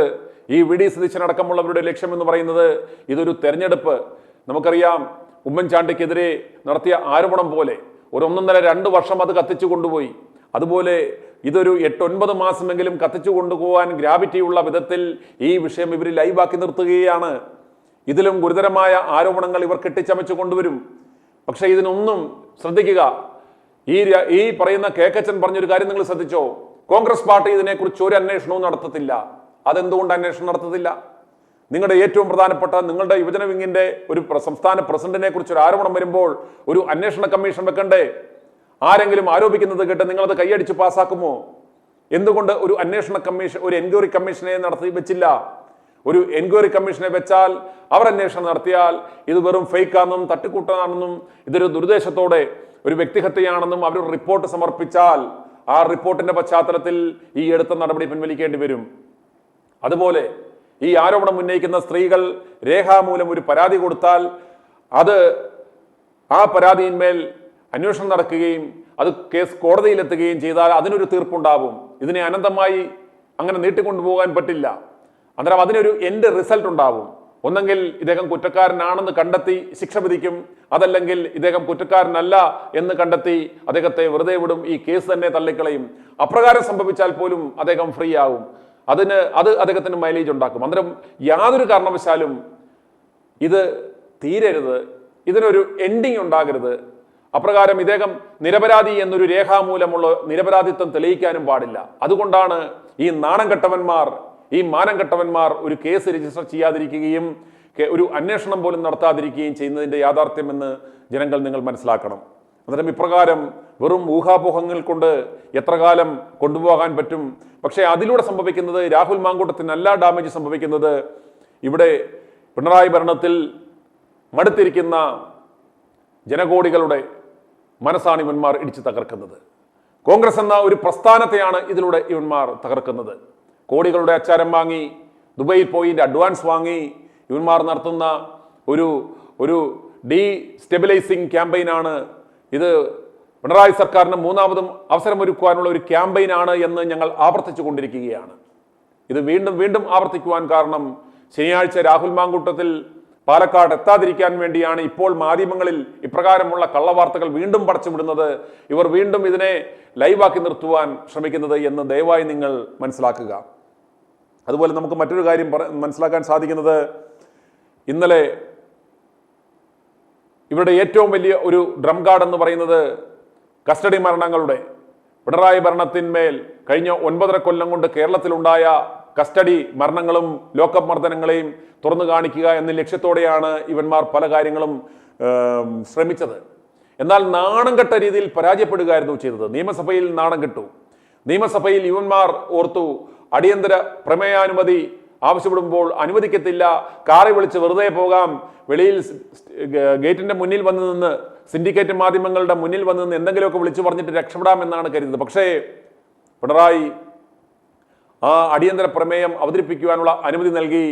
ഈ വി ഡി സതീശൻ അടക്കമുള്ളവരുടെ ലക്ഷ്യം എന്ന് പറയുന്നത് ഇതൊരു തെരഞ്ഞെടുപ്പ്. നമുക്കറിയാം ഉമ്മൻചാണ്ടിക്കെതിരെ നടത്തിയ ആരോപണം പോലെ ഒരു 1.5-2 വർഷം അത് കത്തിച്ചു കൊണ്ടുപോയി. അതുപോലെ ഇതൊരു 8-9 മാസമെങ്കിലും കത്തിച്ചു കൊണ്ടുപോകാൻ ഗ്രാവിറ്റിയുള്ള വിധത്തിൽ ഈ വിഷയം ഇവർ ലൈവാക്കി നിർത്തുകയാണ്. ഇതിലും ഗുരുതരമായ ആരോപണങ്ങൾ ഇവർ കെട്ടിച്ചമച്ചു കൊണ്ടുവരും. പക്ഷെ ഇതിനൊന്നും ശ്രദ്ധിക്കുക, ഈ പറയുന്ന കേക്കച്ചൻ പറഞ്ഞൊരു കാര്യം നിങ്ങൾ ശ്രദ്ധിച്ചോ? കോൺഗ്രസ് പാർട്ടി ഇതിനെക്കുറിച്ച് ഒരു അന്വേഷണവും നടത്തത്തില്ല. അതെന്തുകൊണ്ട് അന്വേഷണം നടത്തത്തില്ല? നിങ്ങളുടെ ഏറ്റവും പ്രധാനപ്പെട്ട നിങ്ങളുടെ യുവജന വിങ്ങിന്റെ ഒരു സംസ്ഥാന പ്രസിഡന്റിനെ കുറിച്ച് ഒരു ആരോപണം വരുമ്പോൾ ഒരു അന്വേഷണ കമ്മീഷൻ വെക്കണ്ടേ? ആരെങ്കിലും ആരോപിക്കുന്നത് കേട്ട് നിങ്ങളത് കൈയടിച്ച് പാസ്സാക്കുമോ? എന്തുകൊണ്ട് ഒരു അന്വേഷണ കമ്മീഷൻ, ഒരു എൻക്വയറി കമ്മീഷനെ നടത്തി വെച്ചില്ല? ഒരു എൻക്വയറി കമ്മീഷനെ വെച്ചാൽ അവർ അന്വേഷണം നടത്തിയാൽ ഇത് വെറും ഫേക്കാണെന്നും തട്ടിക്കൂട്ടാണെന്നും ഇതൊരു ദുരുദ്ദേശത്തോടെ ഒരു വ്യക്തിഹത്യയാണെന്നും അവർ റിപ്പോർട്ട് സമർപ്പിച്ചാൽ ആ റിപ്പോർട്ടിന്റെ പശ്ചാത്തലത്തിൽ ഈ എടുത്ത നടപടി പിൻവലിക്കേണ്ടി വരും. അതുപോലെ ഈ ആരോപണം ഉന്നയിക്കുന്ന സ്ത്രീകൾ രേഖാമൂലം ഒരു പരാതി കൊടുത്താൽ ആ പരാതിയിന്മേൽ അന്വേഷണം നടക്കുകയും അത് കേസ് കോടതിയിലെത്തുകയും ചെയ്താൽ അതിനൊരു തീർപ്പുണ്ടാവും. ഇതിനെ അനന്തമായി അങ്ങനെ നീട്ടിക്കൊണ്ടുപോകാൻ പറ്റില്ല. അന്നേരം അതിനൊരു എൻഡ് റിസൾട്ട് ഉണ്ടാവും. ഒന്നെങ്കിൽ ഇദ്ദേഹം കുറ്റക്കാരനാണെന്ന് കണ്ടെത്തി ശിക്ഷ വിധിക്കും, അതല്ലെങ്കിൽ ഇദ്ദേഹം കുറ്റക്കാരനല്ല എന്ന് കണ്ടെത്തി അദ്ദേഹത്തെ വെറുതെ വിടും, ഈ കേസ് തന്നെ തള്ളിക്കളയും. അപ്രകാരം സംഭവിച്ചാൽ പോലും അദ്ദേഹം ഫ്രീ ആവും. അത് അദ്ദേഹത്തിന് മൈലേജ് ഉണ്ടാക്കും. അന്നേരം യാതൊരു കാരണവശാലും ഇത് തീരരുത്, ഇതിനൊരു എൻഡിങ് ഉണ്ടാകരുത്. അപ്രകാരം ഇദ്ദേഹം നിരപരാധി എന്നൊരു രേഖാമൂലമുള്ള നിരപരാധിത്വം തെളിയിക്കാനും പാടില്ല. അതുകൊണ്ടാണ് ഈ മാനം കെട്ടവന്മാർ ഒരു കേസ് രജിസ്റ്റർ ചെയ്യാതിരിക്കുകയും ഒരു അന്വേഷണം പോലും നടത്താതിരിക്കുകയും ചെയ്യുന്നതിന്റെ യാഥാർത്ഥ്യമെന്ന് നിങ്ങൾ മനസ്സിലാക്കണം. അന്നേരം ഇപ്രകാരം വെറും ഊഹാപോഹങ്ങൾ കൊണ്ട് എത്ര കാലം കൊണ്ടുപോകാൻ പറ്റും? പക്ഷേ അതിലൂടെ സംഭവിക്കുന്നത് രാഹുൽ മാങ്കൂട്ടത്തിനല്ല ഡാമേജ് സംഭവിക്കുന്നത്. ഇവിടെ പിണറായി ഭരണത്തിൽ മടുത്തിരിക്കുന്ന ജനകോടികളുടെ മനസ്സാണ് ഇവന്മാർ ഇടിച്ചു തകർക്കുന്നത്. കോൺഗ്രസ് എന്ന ഒരു പ്രസ്ഥാനത്തെയാണ് ഇതിലൂടെ ഇവന്മാർ തകർക്കുന്നത്. കോടികളുടെ അച്ചാരം വാങ്ങി ദുബൈയിൽ പോയി അഡ്വാൻസ് വാങ്ങി ഇവന്മാർ നടത്തുന്ന ഒരു ഡീസ്റ്റെബിലൈസിങ് ക്യാമ്പയിനാണ് ഇത്. പിണറായി സർക്കാരിന് മൂന്നാമതും അവസരമൊരുക്കുവാനുള്ള ഒരു ക്യാമ്പയിനാണ് എന്ന് ഞങ്ങൾ ആവർത്തിച്ചു കൊണ്ടിരിക്കുകയാണ്. ഇത് വീണ്ടും വീണ്ടും ആവർത്തിക്കുവാൻ കാരണം ശനിയാഴ്ച രാഹുൽ മാങ്കൂട്ടത്തിൽ പാലക്കാട് എത്താതിരിക്കാൻ വേണ്ടിയാണ് ഇപ്പോൾ മാധ്യമങ്ങളിൽ ഇപ്രകാരമുള്ള കള്ളവാർത്തകൾ വീണ്ടും പടച്ചുവിടുന്നത്. ഇവർ വീണ്ടും ഇതിനെ ലൈവാക്കി നിർത്തുവാൻ ശ്രമിക്കുന്നത് എന്ന് ദയവായി നിങ്ങൾ മനസ്സിലാക്കുക. അതുപോലെ നമുക്ക് മറ്റൊരു കാര്യം മനസ്സിലാക്കാൻ സാധിക്കുന്നത്, ഇന്നലെ ഇവരുടെ ഏറ്റവും വലിയ ഒരു ഡ്രം കാർഡ് എന്ന് പറയുന്നത് കസ്റ്റഡി മരണങ്ങളുടെ, പിണറായി ഭരണത്തിന്മേൽ കഴിഞ്ഞ 9.5 കൊല്ലം കൊണ്ട് കേരളത്തിലുണ്ടായ കസ്റ്റഡി മരണങ്ങളും ലോക്കപ്പ് മർദ്ദനങ്ങളെയും തുറന്നു കാണിക്കുക എന്ന ലക്ഷ്യത്തോടെയാണ് ഇവന്മാർ പല കാര്യങ്ങളും ശ്രമിച്ചത്. എന്നാൽ നാണം കെട്ട രീതിയിൽ പരാജയപ്പെടുകയായിരുന്നു ചെയ്തത്. നിയമസഭയിൽ നാണം കെട്ടു. നിയമസഭയിൽ ഇവന്മാർ ഓർത്തു അടിയന്തര പ്രമേയാനുമതി ആവശ്യപ്പെടുമ്പോൾ അനുവദിക്കത്തില്ല, കാറി വിളിച്ച് വെറുതെ പോകാം, വെളിയിൽ ഗേറ്റിന്റെ മുന്നിൽ വന്നു നിന്ന് സിൻഡിക്കേറ്റ് മാധ്യമങ്ങളുടെ മുന്നിൽ വന്നു നിന്ന് എന്തെങ്കിലുമൊക്കെ വിളിച്ചു പറഞ്ഞിട്ട് രക്ഷപ്പെടാമെന്നാണ് കരുതുന്നത്. പക്ഷേ പിണറായി ആ അടിയന്തര പ്രമേയം അവതരിപ്പിക്കുവാനുള്ള അനുമതി നൽകി.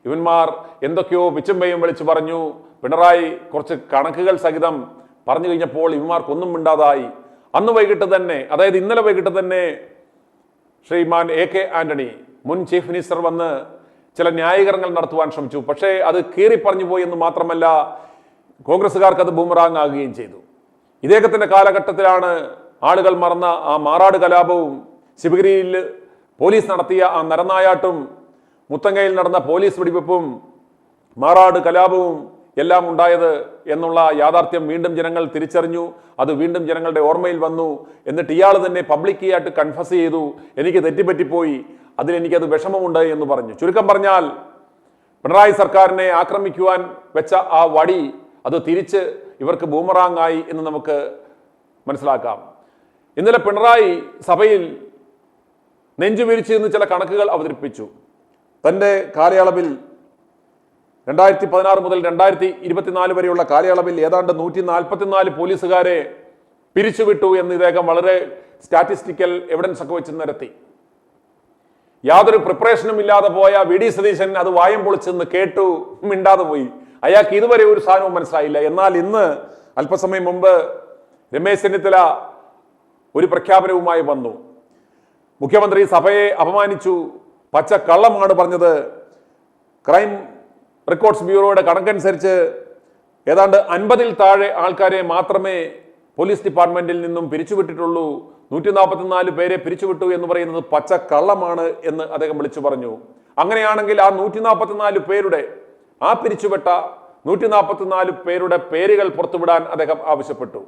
ഇവന്മാർ എന്തൊക്കെയോ പിച്ചുമ്പയും വിളിച്ചു പറഞ്ഞു. പിണറായി കുറച്ച് കണക്കുകൾ സഹിതം പറഞ്ഞു കഴിഞ്ഞപ്പോൾ ഇവന്മാർക്കൊന്നും മിണ്ടാതായി. അന്ന് വൈകിട്ട് തന്നെ, അതായത് ഇന്നലെ വൈകിട്ട് തന്നെ ശ്രീമാൻ AK ആന്റണി, മുൻ ചീഫ് മിനിസ്റ്റർ, വന്ന് ചില ന്യായീകരണങ്ങൾ നടത്തുവാൻ ശ്രമിച്ചു. പക്ഷേ അത് കീറിപ്പറഞ്ഞു പോയി എന്ന് മാത്രമല്ല, കോൺഗ്രസ്സുകാർക്ക് അത് ബൂമറാങ് ആകുകയും ചെയ്തു. ഇദ്ദേഹത്തിന്റെ കാലഘട്ടത്തിലാണ് ആളുകൾ മറന്ന ആ മാറാട് കലാപവും, ശിവഗിരിയിൽ പോലീസ് നടത്തിയ ആ നരനായാട്ടും, മുത്തങ്ങയിൽ നടന്ന പോലീസ് വെടിവെപ്പും, മാറാട് കലാപവും എല്ലാം ഉണ്ടായത് എന്നുള്ള യാഥാർത്ഥ്യം വീണ്ടും ജനങ്ങൾ തിരിച്ചറിഞ്ഞു. അത് വീണ്ടും ജനങ്ങളുടെ ഓർമ്മയിൽ വന്നു. എന്നിട്ട് ഇയാൾ തന്നെ പബ്ലിക്കായിട്ട് കൺഫസ് ചെയ്തു, എനിക്ക് തെറ്റിപ്പറ്റിപ്പോയി, അതിലെനിക്കത് വിഷമമുണ്ട് എന്ന് പറഞ്ഞു. ചുരുക്കം പറഞ്ഞാൽ, പിണറായി സർക്കാരിനെ ആക്രമിക്കുവാൻ വെച്ച ആ വടി അത് തിരിച്ച് ഇവർക്ക് ബൂമറാങ് ആയി എന്ന് നമുക്ക് മനസ്സിലാക്കാം. ഇന്നലെ പിണറായി സഭയിൽ നെഞ്ചുവിരിച്ച് നിന്ന് ചില കണക്കുകൾ അവതരിപ്പിച്ചു. തൻ്റെ കാലയളവിൽ 2016 മുതൽ 2024 വരെയുള്ള കാലയളവിൽ ഏതാണ്ട് 144 പോലീസുകാരെ പിരിച്ചുവിട്ടു എന്ന് ഇദ്ദേഹം വളരെ സ്റ്റാറ്റിസ്റ്റിക്കൽ എവിഡൻസ് ഒക്കെ വെച്ച് നിരത്തി. യാതൊരു പ്രിപ്പറേഷനും ഇല്ലാതെ പോയ വി ഡി സതീശൻ അത് വായം പൊളിച്ചെന്ന് കേട്ടു, മിണ്ടാതെ പോയി. അയാൾക്ക് ഇതുവരെ ഒരു സാധനവും മനസ്സിലായില്ല. എന്നാൽ ഇന്ന് അല്പസമയം മുമ്പ് രമേശ് ചെന്നിത്തല ഒരു പ്രഖ്യാപനവുമായി വന്നു. മുഖ്യമന്ത്രി സഭയെ അപമാനിച്ചു, പച്ച കള്ളമാണ് പറഞ്ഞത്. ക്രൈം റെക്കോർഡ്സ് ബ്യൂറോയുടെ കണക്കനുസരിച്ച് ഏതാണ്ട് 50-ൽ താഴെ ആൾക്കാരെ മാത്രമേ പോലീസ് ഡിപ്പാർട്ട്മെന്റിൽ നിന്നും പിരിച്ചുവിട്ടിട്ടുള്ളൂ. 144 പേരെ പിരിച്ചുവിട്ടു എന്ന് പറയുന്നത് പച്ച കള്ളമാണ് എന്ന് അദ്ദേഹം വിളിച്ചു പറഞ്ഞു. അങ്ങനെയാണെങ്കിൽ ആ 144 പേരുടെ, ആ പിരിച്ചുവിട്ട 144 പേരുടെ പേരുകൾ പുറത്തുവിടാൻ അദ്ദേഹം ആവശ്യപ്പെട്ടു.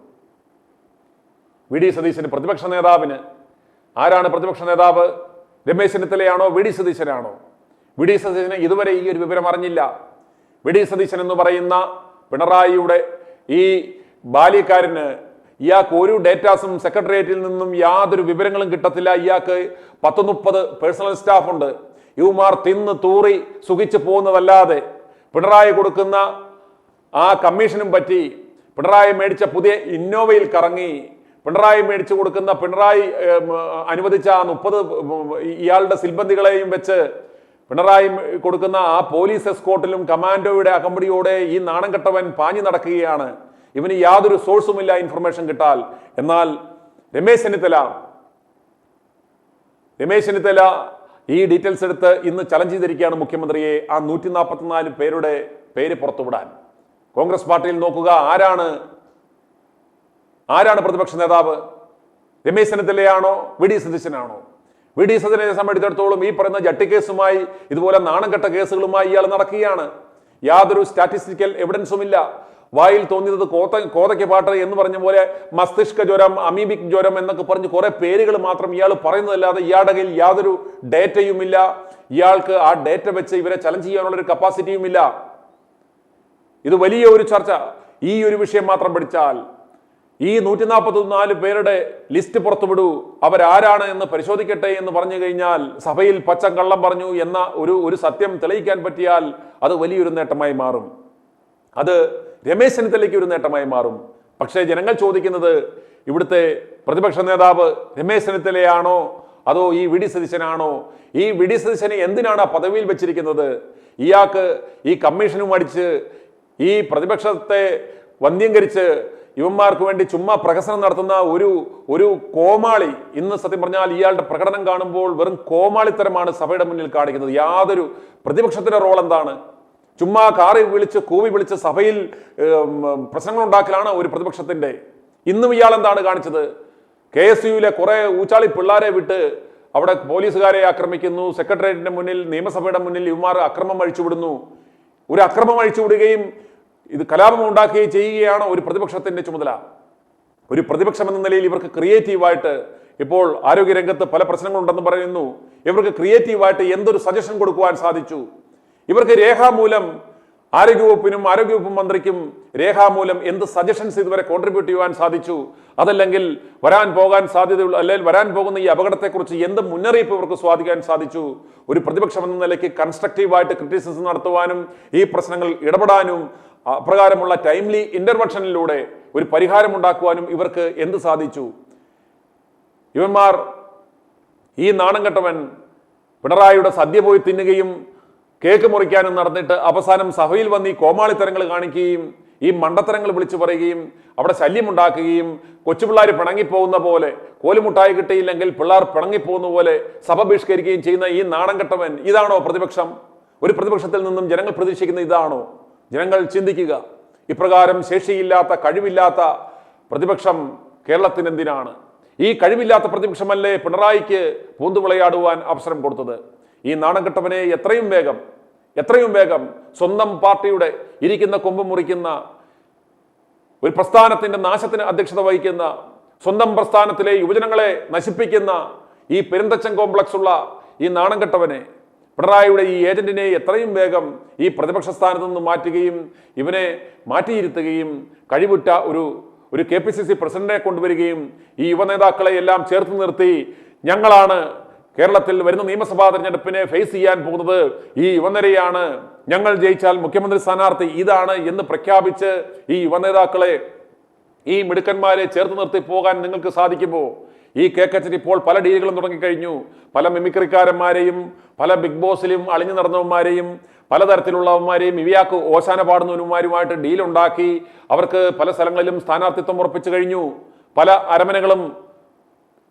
വി ഡി സതീശന്, പ്രതിപക്ഷ നേതാവിന്, ആരാണ് പ്രതിപക്ഷ നേതാവ്? രമേശ് ചെന്നിത്തലയാണോ വി ഡി സതീശനാണോ? വി ഡി സതീശന് ഇതുവരെ ഈ ഒരു വിവരം അറിഞ്ഞില്ല. വി ഡി സതീശൻ എന്ന് പറയുന്ന പിണറായിയുടെ ഈ ബാല്യക്കാരന്, ഇയാൾക്ക് ഒരു ഡേറ്റാസും സെക്രട്ടേറിയറ്റിൽ നിന്നും യാതൊരു വിവരങ്ങളും കിട്ടത്തില്ല. ഇയാൾക്ക് 10-30 പേഴ്സണൽ സ്റ്റാഫ് ഉണ്ട്. ഇവമാർ തിന്ന് തൂറി സുഖിച്ചു പോകുന്നതല്ലാതെ പിണറായി കൊടുക്കുന്ന ആ കമ്മീഷനും പറ്റി, പിണറായി മേടിച്ച പുതിയ ഇന്നോവയിൽ കറങ്ങി, പിണറായി മേടിച്ചു കൊടുക്കുന്ന, പിണറായി അനുവദിച്ച ആ 30 ഇയാളുടെ സിൽബന്ധികളെയും വെച്ച് പിണറായി കൊടുക്കുന്ന ആ പോലീസ് എസ്കോർട്ടിലും കമാൻഡോയുടെ അകമ്പടിയോടെ ഈ നാണം കെട്ടവൻ പാഞ്ഞു നടക്കുകയാണ്. ഇവന് യാതൊരു സോഴ്സുമില്ല ഇൻഫർമേഷൻ കിട്ടാൽ. എന്നാൽ രമേശ് ചെന്നിത്തല ഈ ഡീറ്റെയിൽസ് എടുത്ത് ഇന്ന് ചലഞ്ച് ചെയ്തിരിക്കുകയാണ് മുഖ്യമന്ത്രിയെ, ആ 144 പേരുടെ പേര് പുറത്തുവിടാൻ. കോൺഗ്രസ് പാർട്ടിയിൽ നോക്കുക, ആരാണ് പ്രതിപക്ഷ നേതാവ്? രമേശ് ചെന്നിത്തലയാണോ വി ഡി സതീശനാണോ? വി ഡി സതീശനെ സംബന്ധിച്ചിടത്തോളം ഈ പറയുന്ന ജട്ടിക്കേസുമായി, ഇതുപോലെ നാണംകെട്ട കേസുകളുമായി ഇയാൾ നടക്കുകയാണ്. യാതൊരു സ്റ്റാറ്റിസ്റ്റിക്കൽ എവിഡൻസും ഇല്ല. വായിൽ തോന്നിയത് കോതയ്ക്ക് പാട്ട് എന്ന് പറഞ്ഞ പോലെ മസ്തിഷ്ക ജ്വരം, അമീബിക് ജ്വരം എന്നൊക്കെ പറഞ്ഞ് കുറെ പേരുകൾ മാത്രം ഇയാൾ പറയുന്നതല്ലാതെ ഇയാളുടെ കയ്യിൽ യാതൊരു ഡേറ്റയുമില്ല. ഇയാൾക്ക് ആ ഡേറ്റ വെച്ച് ഇവരെ ചലഞ്ച് ചെയ്യാനുള്ളൊരു കപ്പാസിറ്റിയുമില്ല. ഇത് വലിയ ഒരു ചർച്ച. ഈ ഒരു വിഷയം മാത്രം പഠിച്ചാൽ ഈ 144 പേരുടെ ലിസ്റ്റ് പുറത്തുവിടൂ, അവരാരാണ് എന്ന് പരിശോധിക്കട്ടെ എന്ന് പറഞ്ഞു കഴിഞ്ഞാൽ, സഭയിൽ പച്ചക്കള്ളം പറഞ്ഞു എന്ന ഒരു സത്യം തെളിയിക്കാൻ പറ്റിയാൽ അത് വലിയൊരു നേട്ടമായി മാറും. അത് രമേശ് ചെന്നിത്തലയ്ക്ക് ഒരു നേട്ടമായി മാറും. പക്ഷേ ജനങ്ങൾ ചോദിക്കുന്നത്, ഇവിടുത്തെ പ്രതിപക്ഷ നേതാവ് രമേശ് ചെന്നിത്തലയാണോ അതോ ഈ വി ഡി സതീശനാണോ? ഈ വി ഡി സതീശനെ എന്തിനാണ് ആ പദവിയിൽ വെച്ചിരിക്കുന്നത്? ഇയാൾക്ക് ഈ കമ്മീഷനും അടിച്ച്, ഈ പ്രതിപക്ഷത്തെ വന്ധ്യംകരിച്ച്, ഇവന്മാർക്ക് വേണ്ടി ചുമ്മാ പ്രഹസനം നടത്തുന്ന ഒരു കോമാളി. ഇന്ന് സത്യം പറഞ്ഞാൽ ഇയാളുടെ പ്രകടനം കാണുമ്പോൾ വെറും കോമാളിത്തരമാണ് സഭയുടെ മുന്നിൽ കാണിക്കുന്നത്. യാതൊരു, പ്രതിപക്ഷത്തിന്റെ റോൾ എന്താണ്? ചുമ്മാ കാറി വിളിച്ച് കൂവി വിളിച്ച് സഭയിൽ പ്രശ്നങ്ങൾ ഉണ്ടാക്കലാണ് ഒരു പ്രതിപക്ഷത്തിന്റെ. ഇന്നും ഇയാൾ എന്താണ് കാണിച്ചത്? KSUവിലെ കുറെ ഊച്ചാളി പിള്ളാരെ വിട്ട് അവിടെ പോലീസുകാരെ ആക്രമിക്കുന്നു. സെക്രട്ടേറിയറ്റിന്റെ മുന്നിൽ, നിയമസഭയുടെ മുന്നിൽ ഇവന്മാർ അക്രമം അഴിച്ചുവിടുന്നു. ഒരു അക്രമം അഴിച്ചുവിടുകയും ഇത് കലാപം ഉണ്ടാക്കുകയും ചെയ്യുകയാണ് ഒരു പ്രതിപക്ഷത്തിന്റെ ചുമതല. ഒരു പ്രതിപക്ഷം എന്ന നിലയിൽ ഇവർക്ക് ക്രിയേറ്റീവായിട്ട്, ഇപ്പോൾ ആരോഗ്യരംഗത്ത് പല പ്രശ്നങ്ങളുണ്ടെന്ന് പറയുന്നു, ഇവർക്ക് ക്രിയേറ്റീവായിട്ട് എന്തൊരു സജഷൻ കൊടുക്കുവാൻ സാധിച്ചു? ഇവർക്ക് രേഖാമൂലം, ആരോഗ്യവകുപ്പ് മന്ത്രിക്കും രേഖാമൂലം എന്ത് സജഷൻസ് ഇതുവരെ കോൺട്രിബ്യൂട്ട് ചെയ്യുവാൻ സാധിച്ചു? അതല്ലെങ്കിൽ വരാൻ പോകാൻ സാധ്യതയുള്ള, അല്ലെങ്കിൽ വരാൻ പോകുന്ന ഈ അപകടത്തെക്കുറിച്ച് എന്ത് മുന്നറിയിപ്പ് ഇവർക്ക് സ്വാധീനിക്കാൻ സാധിച്ചു? ഒരു പ്രതിപക്ഷം എന്ന നിലയ്ക്ക് കൺസ്ട്രക്റ്റീവായിട്ട് ക്രിറ്റിസിസം നടത്തുവാനും ഈ പ്രശ്നങ്ങൾ ഇടപെടാനും അപ്രകാരമുള്ള ടൈംലി ഇന്റർവെൻഷനിലൂടെ ഒരു പരിഹാരം ഉണ്ടാക്കുവാനും ഇവർക്ക് എന്ത് സാധിച്ചു? ഇവന്മാർ, ഈ നാണം കെട്ടവൻ പിണറായിയുടെ സദ്യ പോയി തിന്നുകയും കേക്ക് മുറിക്കാനും നടന്നിട്ട് അവസാനം സഭയിൽ വന്ന് ഈ കോമാളിത്തരങ്ങൾ കാണിക്കുകയും ഈ മണ്ടത്തരങ്ങൾ വിളിച്ചു പറയുകയും അവിടെ ശല്യമുണ്ടാക്കുകയും കൊച്ചുപിള്ളേർ പിണങ്ങിപ്പോകുന്ന പോലെ, കോലുമുട്ടായി കിട്ടിയില്ലെങ്കിൽ പിള്ളേർ പിണങ്ങിപ്പോകുന്ന പോലെ സഭ ബഹിഷ്കരിക്കുകയും ചെയ്യുന്ന ഈ നാണം കെട്ടവൻ, ഇതാണോ പ്രതിപക്ഷം? ഒരു പ്രതിപക്ഷത്തിൽ നിന്നും ജനങ്ങൾ പ്രതീക്ഷിക്കുന്ന ഇതാണോ? ജനങ്ങൾ ചിന്തിക്കുക. ഇപ്രകാരം ശേഷിയില്ലാത്ത, കഴിവില്ലാത്ത പ്രതിപക്ഷം കേരളത്തിന് എന്തിനാണ്? ഈ കഴിവില്ലാത്ത പ്രതിപക്ഷമല്ലേ പിണറായിക്ക് പൂന്തുവിളയാടുവാൻ അവസരം കൊടുത്തത്? ഈ നാണം കെട്ടവനെ എത്രയും വേഗം സ്വന്തം പാർട്ടിയുടെ ഇരിക്കുന്ന കൊമ്പ് മുറിക്കുന്ന, ഒരു പ്രസ്ഥാനത്തിന്റെ നാശത്തിന് അധ്യക്ഷത വഹിക്കുന്ന, സ്വന്തം പ്രസ്ഥാനത്തിലെ യുവജനങ്ങളെ നശിപ്പിക്കുന്ന ഈ പെരുന്തച്ചൻ കോംപ്ലക്സ് ഉള്ള ഈ നാണം കെട്ടവനെ, പിണറായിയുടെ ഈ ഏജന്റിനെ എത്രയും വേഗം ഈ പ്രതിപക്ഷ സ്ഥാനത്ത് നിന്ന് മാറ്റുകയും ഇവനെ മാറ്റിയിരുത്തുകയും കഴിവുറ്റ ഒരു KPCC പ്രസിഡന്റിനെ കൊണ്ടുവരികയും ഈ യുവനേതാക്കളെ എല്ലാം ചേർത്ത് നിർത്തി ഞങ്ങളാണ് കേരളത്തിൽ വരുന്ന നിയമസഭാ തെരഞ്ഞെടുപ്പിനെ ഫേസ് ചെയ്യാൻ പോകുന്നത്, ഈ യുവനിരയാണ്, ഞങ്ങൾ ജയിച്ചാൽ മുഖ്യമന്ത്രി സ്ഥാനാർത്ഥി ഇതാണ് എന്ന് പ്രഖ്യാപിച്ച് ഈ യുവനേതാക്കളെ, ഈ മിടുക്കന്മാരെ ചേർത്ത് നിർത്തി പോകാൻ നിങ്ങൾക്ക് സാധിക്കുമോ? ഈ കേക്കച്ചൻ ഇപ്പോൾ പല ഡീലുകളും തുടങ്ങിക്കഴിഞ്ഞു. പല മിമിക്രിക്കാരന്മാരെയും, പല ബിഗ് ബോസിലും അളിഞ്ഞു നടന്നവന്മാരെയും, പലതരത്തിലുള്ളവന്മാരെയും, ഇവയാക്ക് ഓശാന പാടുന്നവന്മാരുമായിട്ട് ഡീലുണ്ടാക്കി അവർക്ക് പല സ്ഥലങ്ങളിലും സ്ഥാനാർത്ഥിത്വം ഉറപ്പിച്ചു കഴിഞ്ഞു. പല അരമനകളും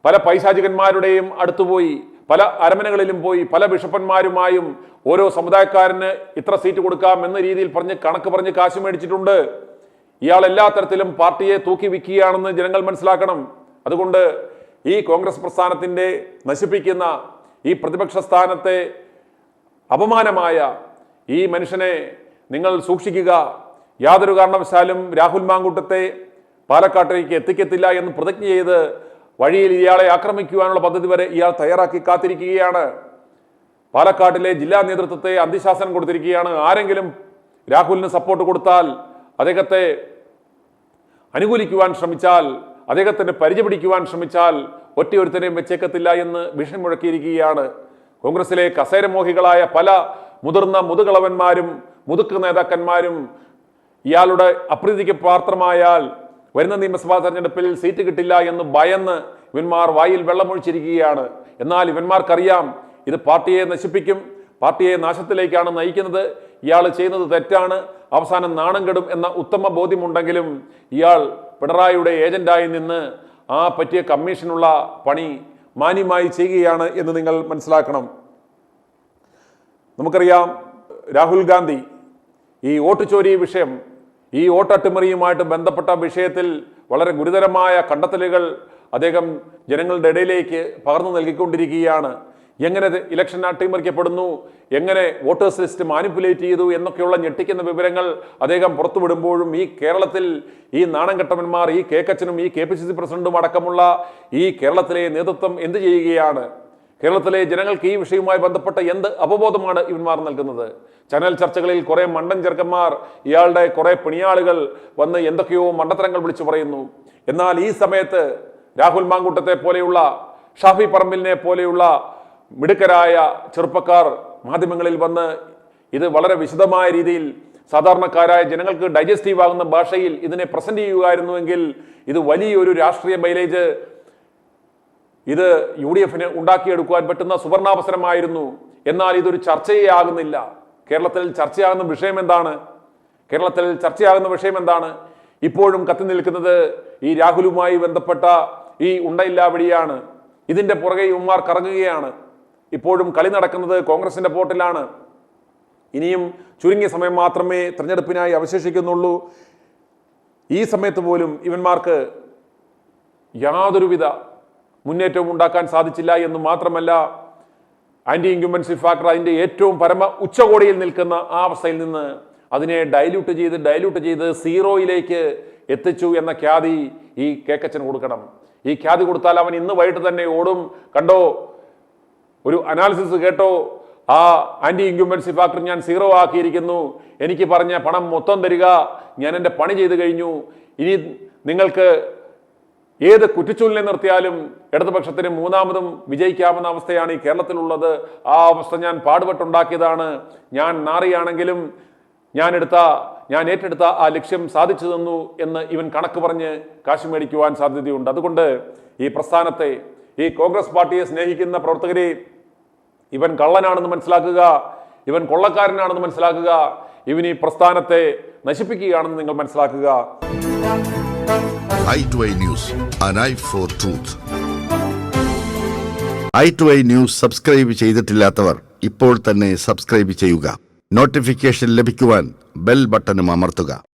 പല പൈശാചികന്മാരുടെയും അടുത്തുപോയി, പല അരമനകളിലും പോയി പല ബിഷപ്പന്മാരുമായും ഓരോ സമുദായക്കാരന് ഇത്ര സീറ്റ് കൊടുക്കാം എന്ന രീതിയിൽ കണക്ക് പറഞ്ഞ് കാശ് മേടിച്ചിട്ടുണ്ട്. ഇയാൾ എല്ലാ തരത്തിലും പാർട്ടിയെ തൂക്കി വിൽക്കുകയാണെന്ന് ജനങ്ങൾ മനസ്സിലാക്കണം. അതുകൊണ്ട് ഈ കോൺഗ്രസ് പ്രസ്ഥാനത്തിന്റെ നശിപ്പിക്കുന്ന ഈ പ്രതിപക്ഷ സ്ഥാനത്തെ അപമാനമായ ഈ മനുഷ്യനെ നിങ്ങൾ സൂക്ഷിക്കുക. യാതൊരു കാരണവശാലും രാഹുൽ മാങ്കൂട്ടത്തെ പാലക്കാട്ടേക്ക് എത്തിക്കത്തില്ല എന്ന് പ്രതിജ്ഞ ചെയ്ത് വഴിയിൽ ഇയാളെ ആക്രമിക്കുവാനുള്ള പദ്ധതി വരെ ഇയാൾ തയ്യാറാക്കി കാത്തിരിക്കുകയാണ്. പാലക്കാട്ടിലെ ജില്ലാ നേതൃത്വത്തെ അന്ത്യശാസനം കൊടുത്തിരിക്കുകയാണ്. ആരെങ്കിലും രാഹുലിന് സപ്പോർട്ട് കൊടുത്താൽ, അദ്ദേഹത്തെ അനുകൂലിക്കുവാൻ ശ്രമിച്ചാൽ, അദ്ദേഹത്തിന് പരിചയപിടിക്കുവാൻ ശ്രമിച്ചാൽ ഒറ്റയൊരുത്തനെയും വെച്ചേക്കത്തില്ല എന്ന് ഭീഷണി മുഴക്കിയിരിക്കുകയാണ്. കോൺഗ്രസിലെ കസേരമോഹികളായ പല മുതിർന്ന മുതുകളവന്മാരും മുതുക്ക് നേതാക്കന്മാരും ഇയാളുടെ അപ്രീതിക്ക് പാത്രമായാൽ വരുന്ന നിയമസഭാ തെരഞ്ഞെടുപ്പിൽ സീറ്റ് കിട്ടില്ല എന്ന് ഭയന്ന് ഇവന്മാർ വായിൽ വെള്ളമൊഴിച്ചിരിക്കുകയാണ്. എന്നാൽ ഇവന്മാർക്കറിയാം ഇത് പാർട്ടിയെ നശിപ്പിക്കും, പാർട്ടിയെ നാശത്തിലേക്കാണ് നയിക്കുന്നത്, ഇയാൾ ചെയ്യുന്നത് തെറ്റാണ്, അവസാനം നാണം കെടും എന്ന ഉത്തമ ബോധ്യമുണ്ടെങ്കിലും ഇയാൾ പിണറായിയുടെ ഏജന്റായി നിന്ന് ആ പറ്റിയ കമ്മീഷനുള്ള പണി മാന്യമായി ചെയ്യുകയാണ് എന്ന് നിങ്ങൾ മനസ്സിലാക്കണം. നമുക്കറിയാം രാഹുൽ ഗാന്ധി ഈ വോട്ട് ചോരി വിഷയം, ഈ വോട്ടട്ടിമറിയുമായിട്ട് ബന്ധപ്പെട്ട വിഷയത്തിൽ വളരെ ഗുരുതരമായ കണ്ടെത്തലുകൾ അദ്ദേഹം ജനങ്ങളുടെ ഇടയിലേക്ക് പകർന്നു നൽകിക്കൊണ്ടിരിക്കുകയാണ്. എങ്ങനെ ഇലക്ഷൻ അട്ടിമറിക്കപ്പെടുന്നു, എങ്ങനെ വോട്ടേഴ്സ് ലിസ്റ്റ് മാനിപ്പുലേറ്റ് ചെയ്തു എന്നൊക്കെയുള്ള ഞെട്ടിക്കുന്ന വിവരങ്ങൾ അദ്ദേഹം പുറത്തുവിടുമ്പോഴും ഈ കേരളത്തിൽ ഈ നാണം കെട്ടവന്മാർ, ഈ കേക്കച്ചനും ഈ KPCC പ്രസിഡന്റും അടക്കമുള്ള ഈ കേരളത്തിലെ നേതൃത്വം എന്ത് ചെയ്യുകയാണ്? കേരളത്തിലെ ജനങ്ങൾക്ക് ഈ വിഷയവുമായി ബന്ധപ്പെട്ട എന്ത് അവബോധമാണ് ഇവന്മാർ നൽകുന്നത്? ചാനൽ ചർച്ചകളിൽ കുറെ മണ്ടൻ ചെറുക്കന്മാർ, ഇയാളുടെ കുറെ പിണിയാളുകൾ വന്ന് എന്തൊക്കെയോ മണ്ടത്തരങ്ങൾ വിളിച്ചു പറയുന്നു. എന്നാൽ ഈ സമയത്ത് രാഹുൽ മാങ്കൂട്ടത്തെ പോലെയുള്ള, ഷാഫി പറമ്പിലിനെ പോലെയുള്ള മിടുക്കരായ ചെറുപ്പക്കാർ മാധ്യമങ്ങളിൽ വന്ന് ഇത് വളരെ വിശദമായ രീതിയിൽ സാധാരണക്കാരായ ജനങ്ങൾക്ക് ഡൈജസ്റ്റീവ് ആകുന്ന ഭാഷയിൽ ഇതിനെ പ്രസന്റ് ചെയ്യുകയായിരുന്നുവെങ്കിൽ ഇത് വലിയൊരു രാഷ്ട്രീയ മൈലേജ് ഇത് UDF-ന് ഉണ്ടാക്കിയെടുക്കുവാൻ പറ്റുന്ന സുവർണാവസരമായിരുന്നു. എന്നാൽ ഇതൊരു ചർച്ചയേ ആകുന്നില്ല. കേരളത്തിൽ ചർച്ചയാകുന്ന വിഷയം എന്താണ്? ഇപ്പോഴും കത്തി നിൽക്കുന്നത് ഈ രാഹുലുമായി ബന്ധപ്പെട്ട ഈ ഉണ്ടയില്ലാവിടിയാണ്. ഇതിന്റെ പുറകെ ഇവന്മാർ കറങ്ങുകയാണ്. ഇപ്പോഴും കളി നടക്കുന്നത് കോൺഗ്രസിന്റെ പോർട്ടിലാണ്. ഇനിയും ചുരുങ്ങിയ സമയം മാത്രമേ തെരഞ്ഞെടുപ്പിനായി അവശേഷിക്കുന്നുള്ളൂ. ഈ സമയത്ത് പോലും ഇവന്മാർക്ക് യാതൊരുവിധ മുന്നേറ്റവും ഉണ്ടാക്കാൻ സാധിച്ചില്ല എന്ന് മാത്രമല്ല, ആന്റി ഇൻക്യുംബൻസി ഫാക്ടർ അതിന്റെ ഏറ്റവും പരമ ഉച്ചകോടിയിൽ നിൽക്കുന്ന ആ അവസ്ഥയിൽ നിന്ന് അതിനെ ഡൈല്യൂട്ട് ചെയ്ത് സീറോയിലേക്ക് എത്തിച്ചു എന്ന ഖ്യാതി ഈ കേക്കച്ചന് കൊടുക്കണം. ഈ ഖ്യാതി കൊടുത്താൽ അവൻ ഇന്ന് വൈകിട്ട് തന്നെ ഓടും. കണ്ടോ, ഒരു അനാലിസിസ് കേട്ടോ, ആ ആന്റി ഇൻക്യുംബൻസി ഫാക്ടർ ഞാൻ സീറോ ആക്കിയിരിക്കുന്നു, എനിക്ക് പറഞ്ഞ പണം മൊത്തം തരിക, ഞാൻ എൻ്റെ പണി ചെയ്തു കഴിഞ്ഞു, ഇനി നിങ്ങൾക്ക് ഏത് കുറ്റിച്ചൂലിനെ നിർത്തിയാലും ഇടതുപക്ഷത്തിന് മൂന്നാമതും വിജയിക്കാവുന്ന അവസ്ഥയാണ് ഈ കേരളത്തിലുള്ളത്. ആ അവസ്ഥ ഞാൻ പാടുപെട്ടുണ്ടാക്കിയതാണ്. ഞാൻ നാറിയാണെങ്കിലും ഞാൻ ഏറ്റെടുത്ത ആ ലക്ഷ്യം സാധിച്ചു തന്നു എന്ന് ഇവൻ കണക്ക് പറഞ്ഞ് കാശ് മേടിക്കുവാൻ സാധ്യതയുണ്ട്. അതുകൊണ്ട് ഈ പ്രസ്ഥാനത്തെ, ഈ കോൺഗ്രസ് പാർട്ടിയെ സ്നേഹിക്കുന്ന പ്രവർത്തകരെ ഇവൻ കള്ളനാണെന്ന് മനസ്സിലാക്കുക, ഇവൻ കൊള്ളക്കാരനാണെന്ന് മനസ്സിലാക്കുക, ഇവൻ ഈ പ്രസ്ഥാനത്തെ നശിപ്പിക്കുകയാണെന്ന് നിങ്ങൾ മനസ്സിലാക്കുക. i2i News, an eye for truth. i2i News subscribe ചെയ്തിട്ടില്ലാത്തവർ ഇപ്പോൾ തന്നെ സബ്സ്ക്രൈബ് ചെയ്യുക. നോട്ടിഫിക്കേഷൻ ലഭിക്കുവാൻ ബെൽ ബട്ടണും അമർത്തുക.